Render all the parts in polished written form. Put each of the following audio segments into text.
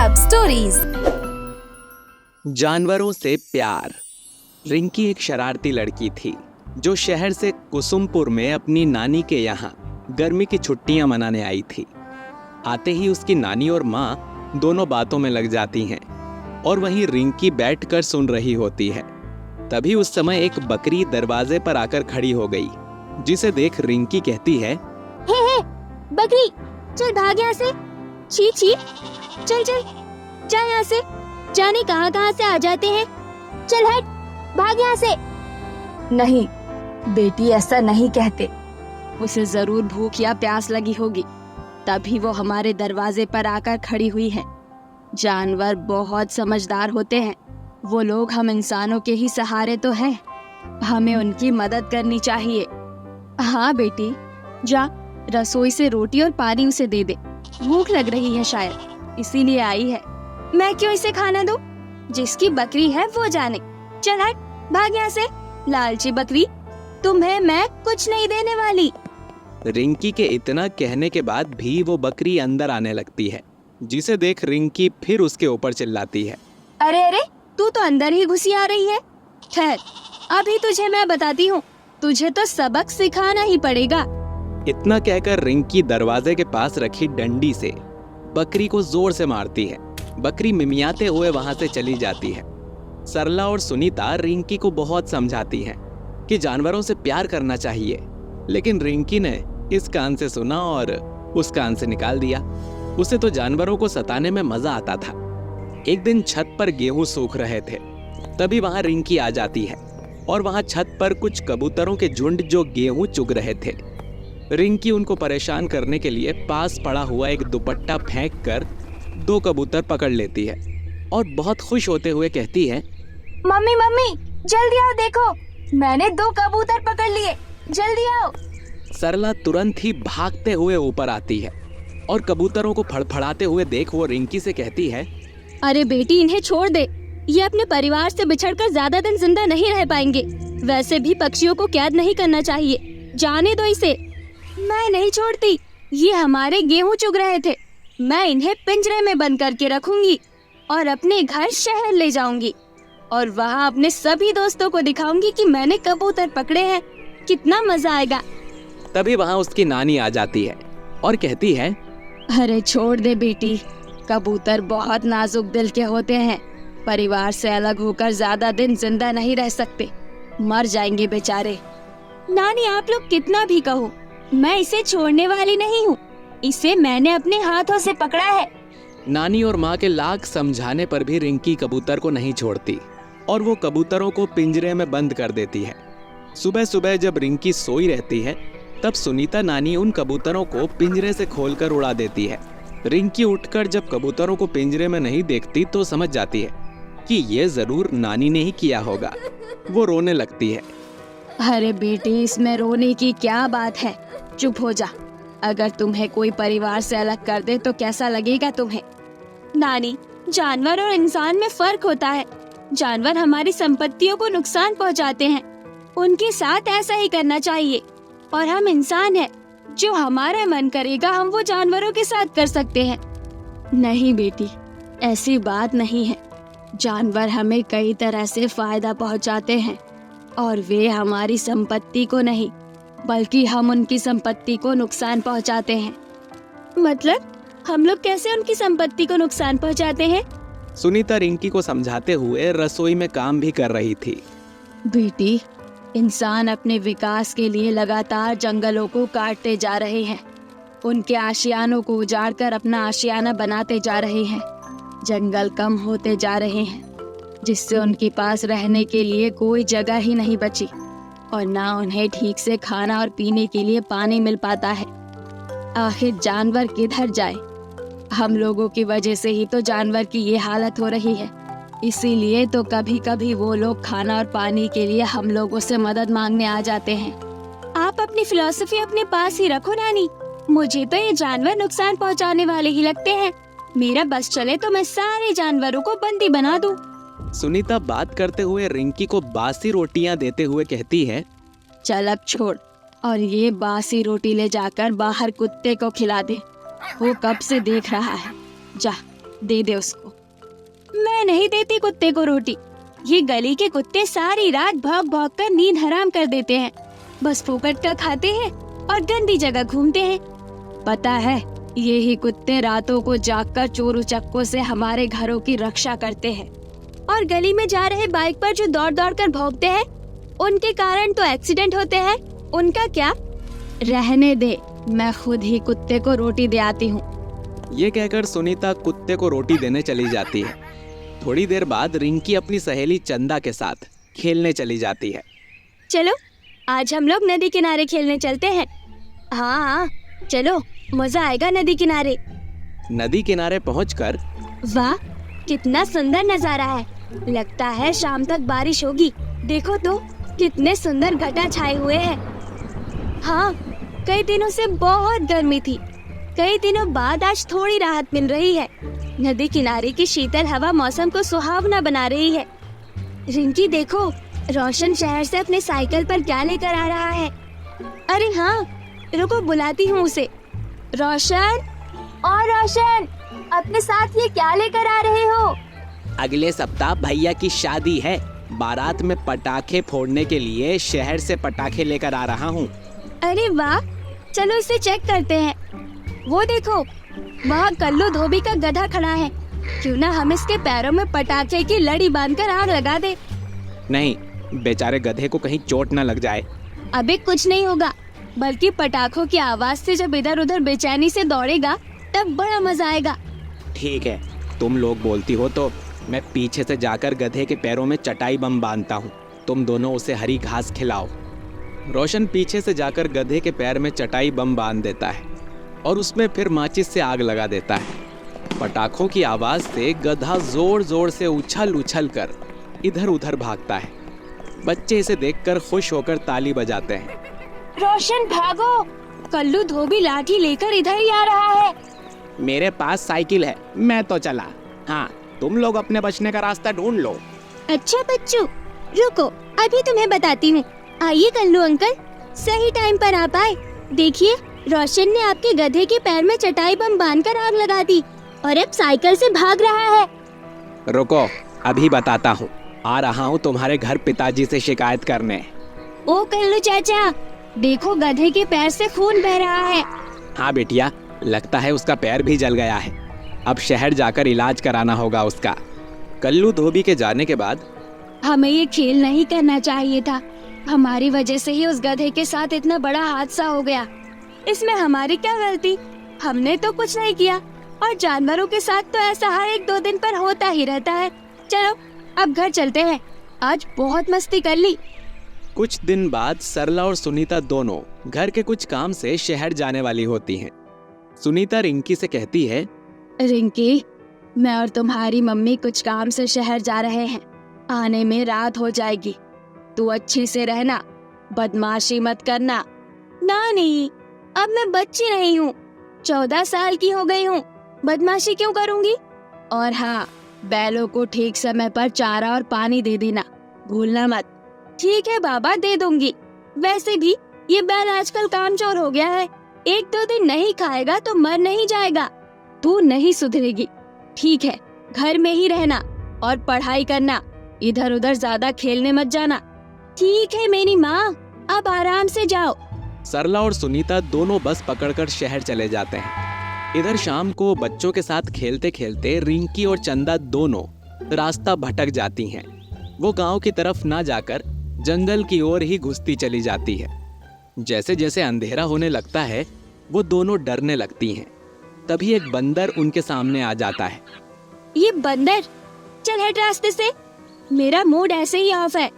सब स्टोरीज। जानवरों से प्यार। रिंकी एक शरारती लड़की थी जो शहर से कुसुमपुर में अपनी नानी के यहाँ गर्मी की छुट्टियां मनाने आई थी। आते ही उसकी नानी और माँ दोनों बातों में लग जाती हैं और वहीं रिंकी बैठकर सुन रही होती है। तभी उस समय एक बकरी दरवाजे पर आकर खड़ी हो गई, जिसे देख रिंकी कहती है, हे बकरी, चल भाग यहाँ से। छी छी, चल चल जा यहाँ से। जाने कहाँ कहाँ से आ जाते हैं। चल हट, भाग यहाँ से। नहीं बेटी, ऐसा नहीं कहते। उसे जरूर भूख या प्यास लगी होगी, तभी वो हमारे दरवाजे पर आकर खड़ी हुई है। जानवर बहुत समझदार होते हैं। वो लोग हम इंसानों के ही सहारे तो हैं। हमें उनकी मदद करनी चाहिए। हाँ बेटी, जा रसोई से रोटी और पानी उसे दे दे। भूख लग रही है शायद, इसीलिए आई है। मैं क्यों इसे खाना दूं? जिसकी बकरी है वो जाने। चल हट, भाग यहाँ से। लालची बकरी, तुम्हें मैं कुछ नहीं देने वाली। रिंकी के इतना कहने के बाद भी वो बकरी अंदर आने लगती है, जिसे देख रिंकी फिर उसके ऊपर चिल्लाती है, अरे अरे, तू तो अंदर ही घुसी आ रही है। ठहर, अभी तुझे मैं बताती हूँ। तुझे तो सबक सिखाना ही पड़ेगा। इतना कहकर रिंकी दरवाजे के पास रखी डंडी से बकरी को जोर से मारती है। बकरी मिमियाते हुए वहां से चली जाती है। सरला और सुनीता रिंकी को बहुत समझाती हैं कि जानवरों से प्यार करना चाहिए, लेकिन रिंकी ने इस कान से सुना और उस कान से निकाल दिया। उसे तो जानवरों को सताने में मजा आता था। एक दिन छत पर गेहूं सूख रहे थे, तभी वहां रिंकी आ जाती है और वहां छत पर कुछ कबूतरों के झुंड जो गेहूं चुग रहे थे। रिंकी उनको परेशान करने के लिए पास पड़ा हुआ एक दुपट्टा फेंककर 2 कबूतर पकड़ लेती है और बहुत खुश होते हुए कहती है, मम्मी मम्मी, जल्दी आओ, देखो मैंने 2 कबूतर पकड़ लिए, जल्दी आओ। सरला तुरंत ही भागते हुए ऊपर आती है और कबूतरों को फड़फड़ाते हुए देख वो रिंकी से कहती है, अरे बेटी, इन्हें छोड़ दे। ये अपने परिवार से बिछड़कर ज्यादा दिन जिंदा नहीं रह पाएंगे। वैसे भी पक्षियों को कैद नहीं करना चाहिए। जाने दो इसे। मैं नहीं छोड़ती। ये हमारे गेहूं चुग रहे थे। मैं इन्हें पिंजरे में बंद करके रखूंगी और अपने घर शहर ले जाऊंगी और वहाँ अपने सभी दोस्तों को दिखाऊंगी कि मैंने कबूतर पकड़े हैं। कितना मजा आएगा। तभी वहाँ उसकी नानी आ जाती है और कहती है, अरे छोड़ दे बेटी, कबूतर बहुत नाजुक दिल के होते हैं। परिवार से अलग होकर ज्यादा दिन जिंदा नहीं रह सकते, मर जाएंगे बेचारे। नानी, आप लोग कितना भी कहो, मैं इसे छोड़ने वाली नहीं हूँ। इसे मैंने अपने हाथों से पकड़ा है। नानी और माँ के लाख समझाने पर भी रिंकी कबूतर को नहीं छोड़ती और वो कबूतरों को पिंजरे में बंद कर देती है। सुबह सुबह जब रिंकी सोई रहती है, तब सुनीता नानी उन कबूतरों को पिंजरे से खोलकर उड़ा देती है। रिंकी उठकर जब कबूतरों को पिंजरे में नहीं देखती तो समझ जाती है कि ये जरूर नानी ने ही किया होगा। वो रोने लगती है। अरे बेटी, इसमें रोने की क्या बात है? चुप हो जा। अगर तुम्हें कोई परिवार से अलग कर दे तो कैसा लगेगा तुम्हें? नानी, जानवर और इंसान में फर्क होता है। जानवर हमारी संपत्तियों को नुकसान पहुंचाते हैं, उनके साथ ऐसा ही करना चाहिए। और हम इंसान हैं, जो हमारा मन करेगा हम वो जानवरों के साथ कर सकते हैं। नहीं बेटी, ऐसी बात नहीं है। जानवर हमें कई तरह से फायदा पहुंचाते हैं और वे हमारी संपत्ति को नहीं, बल्कि हम उनकी संपत्ति को नुकसान पहुंचाते हैं। मतलब हम लोग कैसे उनकी संपत्ति को नुकसान पहुंचाते हैं? सुनीता रिंकी को समझाते हुए रसोई में काम भी कर रही थी। बेटी, इंसान अपने विकास के लिए लगातार जंगलों को काटते जा रहे हैं। उनके आशियानों को उजाड़कर अपना आशियाना बनाते जा रहे हैं। जंगल कम होते जा रहे हैं, जिससे उनके पास रहने के लिए कोई जगह ही नहीं बची और ना उन्हें ठीक से खाना और पीने के लिए पानी मिल पाता है। आखिर जानवर किधर जाए? हम लोगों की वजह से ही तो जानवर की ये हालत हो रही है। इसीलिए तो कभी कभी वो लोग खाना और पानी के लिए हम लोगों से मदद मांगने आ जाते हैं। आप अपनी फिलॉसफी अपने पास ही रखो नानी। मुझे तो ये जानवर नुकसान पहुंचाने वाले ही लगते हैं। मेरा बस चले तो मैं सारे जानवरों को बंदी बना दूं। सुनीता बात करते हुए रिंकी को बासी रोटियां देते हुए कहती है, चल अब छोड़ और ये बासी रोटी ले जाकर बाहर कुत्ते को खिला दे। वो कब से देख रहा है। जा दे दे उसको। मैं नहीं देती कुत्ते को रोटी। ये गली के कुत्ते सारी रात भौंक भौंक कर नींद हराम कर देते हैं। बस फोकट का खाते हैं और गंदी जगह घूमते हैं। पता है, यही कुत्ते रातों को जागकर चोर उचक्कों से हमारे घरों की रक्षा करते हैं। और गली में जा रहे बाइक पर जो दौड़ दौड़ कर भौंकते हैं, उनके कारण तो एक्सीडेंट होते हैं। उनका क्या? रहने दे, मैं खुद ही कुत्ते को रोटी दे आती हूँ। ये कहकर सुनीता कुत्ते को रोटी देने चली जाती है। थोड़ी देर बाद रिंकी अपनी सहेली चंदा के साथ खेलने चली जाती है। चलो आज हम लोग नदी किनारे खेलने चलते हैं। हाँ, चलो, मजा आएगा नदी किनारे। नदी किनारे पहुंचकर वाह, कितना सुंदर नजारा है। लगता है शाम तक बारिश होगी। देखो तो कितने सुंदर घटा छाए हुए हैं। हाँ, कई दिनों से बहुत गर्मी थी। कई दिनों बाद आज थोड़ी राहत मिल रही है। नदी किनारे की शीतल हवा मौसम को सुहावना बना रही है। रिंकी देखो, रोशन शहर से अपने साइकिल पर क्या लेकर आ रहा है। अरे हाँ, रुको, बुलाती हूँ उसे। रोशन, और रोशन, अपने साथ ये क्या लेकर आ रहे हो? अगले सप्ताह भैया की शादी है। बारात में पटाखे फोड़ने के लिए शहर से पटाखे लेकर आ रहा हूँ। अरे वाह, चलो इसे चेक करते हैं। वो देखो, वहाँ कल्लू धोबी का गधा खड़ा है। क्यों ना हम इसके पैरों में पटाखे की लड़ी बांधकर आग लगा दे। नहीं, बेचारे गधे को कहीं चोट न लग जाए। अबे कुछ नहीं होगा, बल्कि पटाखों की आवाज से जब इधर उधर बेचैनी से दौड़ेगा तब बड़ा मजा आएगा। ठीक है, तुम लोग बोलती हो तो मैं पीछे से जाकर गधे के पैरों में चटाई बम बांधता हूँ। तुम दोनों उसे हरी घास खिलाओ। रोशन पीछे से जाकर गधे के पैर में चटाई बम बांध देता है और उसमें फिर माचिस से आग लगा देता है। पटाखों की आवाज से गधा जोर जोर से उछल उछल कर इधर उधर भागता है। बच्चे इसे देखकर खुश होकर ताली बजाते हैं। रोशन भागो, कल्लू धोबी लाठी लेकर इधर ही आ रहा है। मेरे पास साइकिल है, मैं तो चला। हाँ, तुम लोग अपने बचने का रास्ता ढूंढ लो। अच्छा बच्चों, रुको, अभी तुम्हें बताती हूँ। आइए कल्लू अंकल, सही टाइम पर आप आए। देखिए, रोशन ने आपके गधे के पैर में चटाई बम बांधकर आग लगा दी और अब साइकिल से भाग रहा है। रुको, अभी बताता हूँ। आ रहा हूँ तुम्हारे घर पिताजी से शिकायत करने। ओ कल्लू चाचा, देखो गधे के पैर से खून बह रहा है। हाँ बेटिया, लगता है उसका पैर भी जल गया है। अब शहर जाकर इलाज कराना होगा उसका। कल्लू धोबी के जाने के बाद हमें ये खेल नहीं करना चाहिए था। हमारी वजह से ही उस गधे के साथ इतना बड़ा हादसा हो गया। इसमें हमारी क्या गलती? हमने तो कुछ नहीं किया और जानवरों के साथ तो ऐसा हर 1-2 दिन पर होता ही रहता है। चलो अब घर चलते हैं, आज बहुत मस्ती कर ली। कुछ दिन बाद सरला और सुनीता दोनों घर के कुछ काम से शहर जाने वाली होती हैं। सुनीता रिंकी से कहती है, रिंकी, मैं और तुम्हारी मम्मी कुछ काम से शहर जा रहे हैं। आने में रात हो जाएगी। तू अच्छे से रहना, बदमाशी मत करना। नानी, अब मैं बच्ची नहीं हूँ, 14 साल की हो गई हूँ। बदमाशी क्यों करूँगी? और हाँ, बैलों को ठीक समय पर चारा और पानी दे देना, भूलना मत। ठीक है बाबा, दे दूंगी। वैसे भी ये बैल आजकल कामचोर हो गया है। 1-2 दिन नहीं खाएगा तो मर नहीं जाएगा। तू नहीं सुधरेगी। ठीक है, घर में ही रहना और पढ़ाई करना। इधर उधर ज्यादा खेलने मत जाना। ठीक है मेरी माँ, अब आराम से जाओ। सरला और सुनीता दोनों बस पकड़कर शहर चले जाते हैं। इधर शाम को बच्चों के साथ खेलते खेलते रिंकी और चंदा दोनों रास्ता भटक जाती हैं। वो गांव की तरफ ना जाकर जंगल की ओर ही घुसती चली जाती है। जैसे जैसे अंधेरा होने लगता है, वो दोनों डरने लगती हैं। तभी एक बंदर उनके सामने आ जाता है। ये बंदर, चल हट रास्ते से। मेरा मूड ऐसे ही ऑफ है।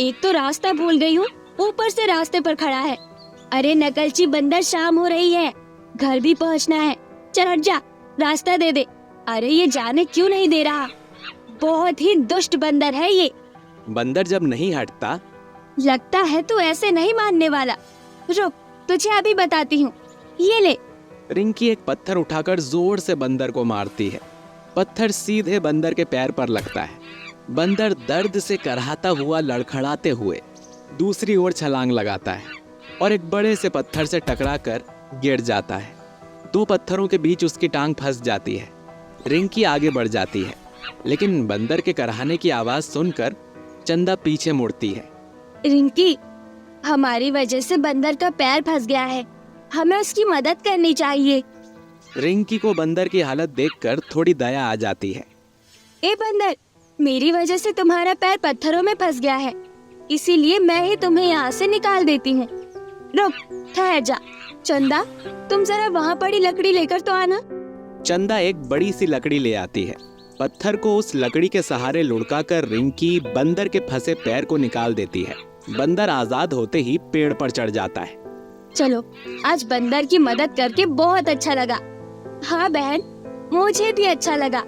एक तो रास्ता भूल गई हूँ, ऊपर से रास्ते पर खड़ा है। अरे नकलची बंदर, शाम हो रही है, घर भी पहुँचना है। चल हट जा, रास्ता दे दे। अरे ये जाने क्यों नहीं दे रहा? बहुत ही दुष्ट बंदर है ये। बंदर जब नहीं हटता, लगता है तू ऐसे नहीं मानने वाला। रुक, तुझे अभी बताती हूँ। ये ले। रिंकी एक पत्थर उठाकर जोर से बंदर को मारती है। पत्थर सीधे बंदर के पैर पर लगता है। बंदर दर्द से कराहता हुआ लड़खड़ाते हुए दूसरी ओर छलांग लगाता है और एक बड़े से पत्थर से टकराकर गिर जाता है। 2 पत्थरों के बीच उसकी टांग फंस जाती है। रिंकी आगे बढ़ जाती है, लेकिन बंदर के कराहने की आवाज सुनकर चंदा पीछे मुड़ती है। रिंकी, हमारी वजह से बंदर का पैर फंस गया है, हमें उसकी मदद करनी चाहिए। रिंकी को बंदर की हालत देखकर थोड़ी दया आ जाती है। ए बंदर, मेरी वजह से तुम्हारा पैर पत्थरों में फंस गया है, इसीलिए मैं ही तुम्हें यहाँ से निकाल देती हूँ। रुक, ठहर जा। चंदा, तुम जरा वहाँ पड़ी लकड़ी लेकर तो आना। चंदा एक बड़ी सी लकड़ी ले आती है। पत्थर को उस लकड़ी के सहारे लुढ़काकर रिंकी बंदर के फंसे पैर को निकाल देती है। बंदर आजाद होते ही पेड़ पर चढ़ जाता है। चलो, आज बंदर की मदद करके बहुत अच्छा लगा। हाँ बहन, मुझे भी अच्छा लगा,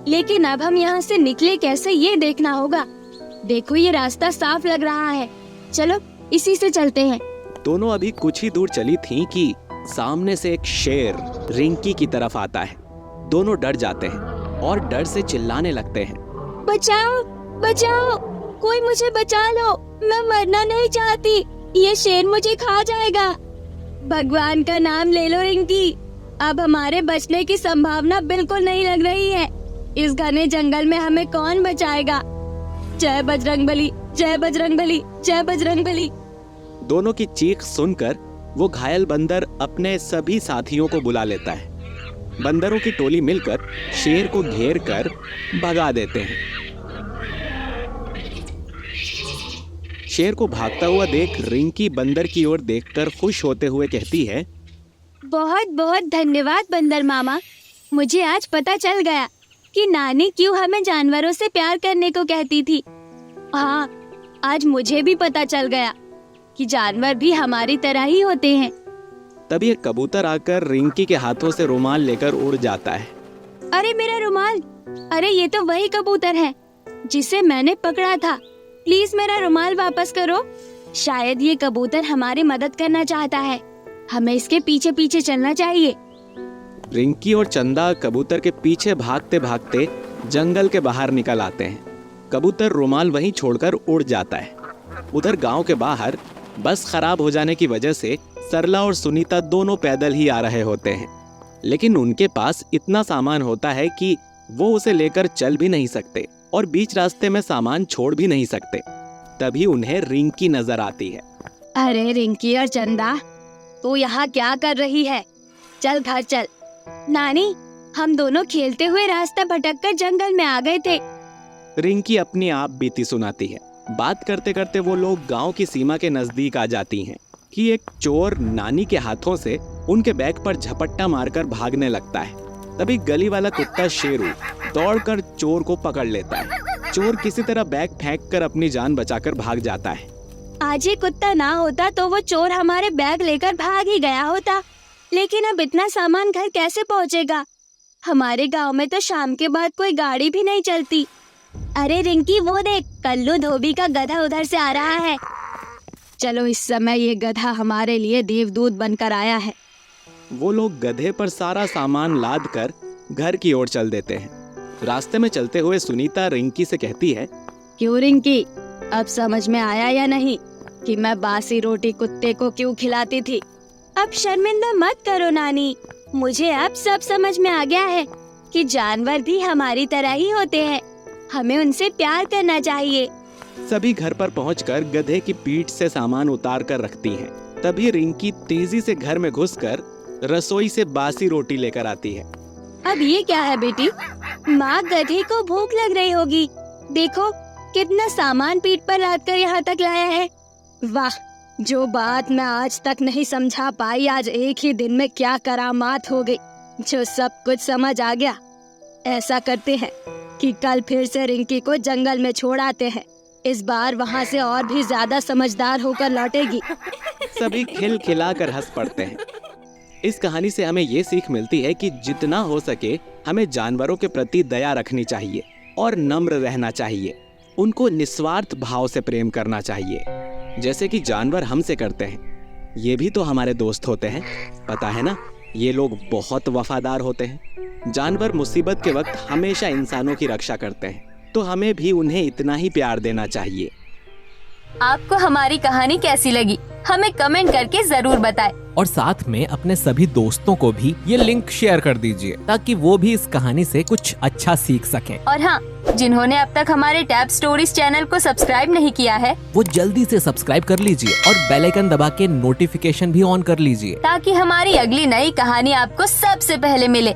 लेकिन अब हम यहाँ से निकले कैसे ये देखना होगा। देखो, ये रास्ता साफ लग रहा है, चलो इसी से चलते हैं। दोनों अभी कुछ ही दूर चली थीं कि सामने से एक शेर रिंकी की तरफ आता है। दोनों डर जाते हैं और डर से चिल्लाने लगते हैं। बचाओ, बचाओ, कोई मुझे बचा लो, मैं मरना नहीं चाहती, ये शेर मुझे खा जाएगा। भगवान का नाम ले लो रिंकी, अब हमारे बचने की संभावना बिल्कुल नहीं लग रही है। इस घने जंगल में हमें कौन बचाएगा। जय बजरंगबली, जय बजरंगबली, जय बजरंगबली। दोनों की चीख सुनकर वो घायल बंदर अपने सभी साथियों को बुला लेता है। बंदरों की टोली मिलकर शेर को घेर कर भगा देते हैं। शेर को भागता हुआ देख रिंकी बंदर की ओर देखकर खुश होते हुए कहती है, बहुत बहुत धन्यवाद बंदर मामा, मुझे आज पता चल गया कि नानी क्यों हमें जानवरों से प्यार करने को कहती थी। हाँ, आज मुझे भी पता चल गया कि जानवर भी हमारी तरह ही होते हैं। तभी एक कबूतर आकर रिंकी के हाथों से रुमाल लेकर उड़ जाता है। अरे मेरा रुमाल, अरे ये तो वही कबूतर है जिसे मैंने पकड़ा था, प्लीज मेरा रुमाल वापस करो। शायद ये कबूतर हमारी मदद करना चाहता है, हमें इसके पीछे पीछे चलना चाहिए। रिंकी और चंदा कबूतर के पीछे भागते भागते जंगल के बाहर निकल आते हैं। कबूतर रुमाल वहीं छोड़कर उड़ जाता है। उधर गांव के बाहर बस खराब हो जाने की वजह से सरला और सुनीता दोनों पैदल ही आ रहे होते हैं, लेकिन उनके पास इतना सामान होता है कि वो उसे लेकर चल भी नहीं सकते और बीच रास्ते में सामान छोड़ भी नहीं सकते। तभी उन्हें रिंकी नजर आती है। अरे रिंकी और चंदा, तू यहाँ क्या कर रही है? चल घर चल। नानी, हम दोनों खेलते हुए रास्ता भटककर जंगल में आ गए थे। रिंकी अपनी आप बीती सुनाती है। बात करते करते वो लोग गांव की सीमा के नजदीक आ जाती हैं कि एक चोर नानी के हाथों से उनके बैग पर झपट्टा मारकर भागने लगता है। तभी गली वाला कुत्ता शेरू दौड़कर चोर को पकड़ लेता है। चोर किसी तरह बैग फेंककर अपनी जान बचाकर भाग जाता है। आज ये कुत्ता ना होता तो वो चोर हमारे बैग लेकर भाग ही गया होता, लेकिन अब इतना सामान घर कैसे पहुँचेगा? हमारे गांव में तो शाम के बाद कोई गाड़ी भी नहीं चलती। अरे रिंकी, वो देख, कल्लू धोबी का गधा उधर से आ रहा है। चलो, इस समय ये गधा हमारे लिए देवदूत बनकर आया है। वो लोग गधे पर सारा सामान लाद कर घर की ओर चल देते हैं। रास्ते में चलते हुए सुनीता रिंकी से कहती है, क्यों रिंकी, अब समझ में आया या नहीं कि मैं बासी रोटी कुत्ते को क्यों खिलाती थी? अब शर्मिंदा मत करो नानी, मुझे अब सब समझ में आ गया है कि जानवर भी हमारी तरह ही होते हैं, हमें उनसे प्यार करना चाहिए। सभी घर पर पहुंचकर गधे की पीठ से सामान उतार कर रखती हैं। तभी रिंकी तेजी से घर में घुसकर रसोई से बासी रोटी लेकर आती है। अब ये क्या है बेटी? माँ गधे को भूख लग रही होगी, देखो कितना सामान पीठ पर लाद कर यहाँ तक लाया है। वाह, जो बात मैं आज तक नहीं समझा पाई, आज एक ही दिन में क्या करामात हो गई, जो सब कुछ समझ आ गया। ऐसा करते हैं कि कल फिर से रिंकी को जंगल में छोड़ आते हैं, इस बार वहाँ से और भी ज्यादा समझदार होकर लौटेगी। सभी खिलखिलाकर हंस पड़ते हैं। इस कहानी से हमें ये सीख मिलती है कि जितना हो सके हमें जानवरों के प्रति दया रखनी चाहिए और नम्र रहना चाहिए। उनको निस्वार्थ भाव से प्रेम करना चाहिए, जैसे कि जानवर हमसे करते हैं। ये भी तो हमारे दोस्त होते हैं, पता है ना, ये लोग बहुत वफादार होते हैं। जानवर मुसीबत के वक्त हमेशा इंसानों की रक्षा करते हैं, तो हमें भी उन्हें इतना ही प्यार देना चाहिए। आपको हमारी कहानी कैसी लगी हमें कमेंट करके जरूर बताएं। और साथ में अपने सभी दोस्तों को भी ये लिंक शेयर कर दीजिए ताकि वो भी इस कहानी से कुछ अच्छा सीख सकें। और हाँ, जिन्होंने अब तक हमारे टैब स्टोरीज चैनल को सब्सक्राइब नहीं किया है वो जल्दी से सब्सक्राइब कर लीजिए और बेल आइकन दबा के नोटिफिकेशन भी ऑन कर लीजिए ताकि हमारी अगली नई कहानी आपको सबसे पहले मिले।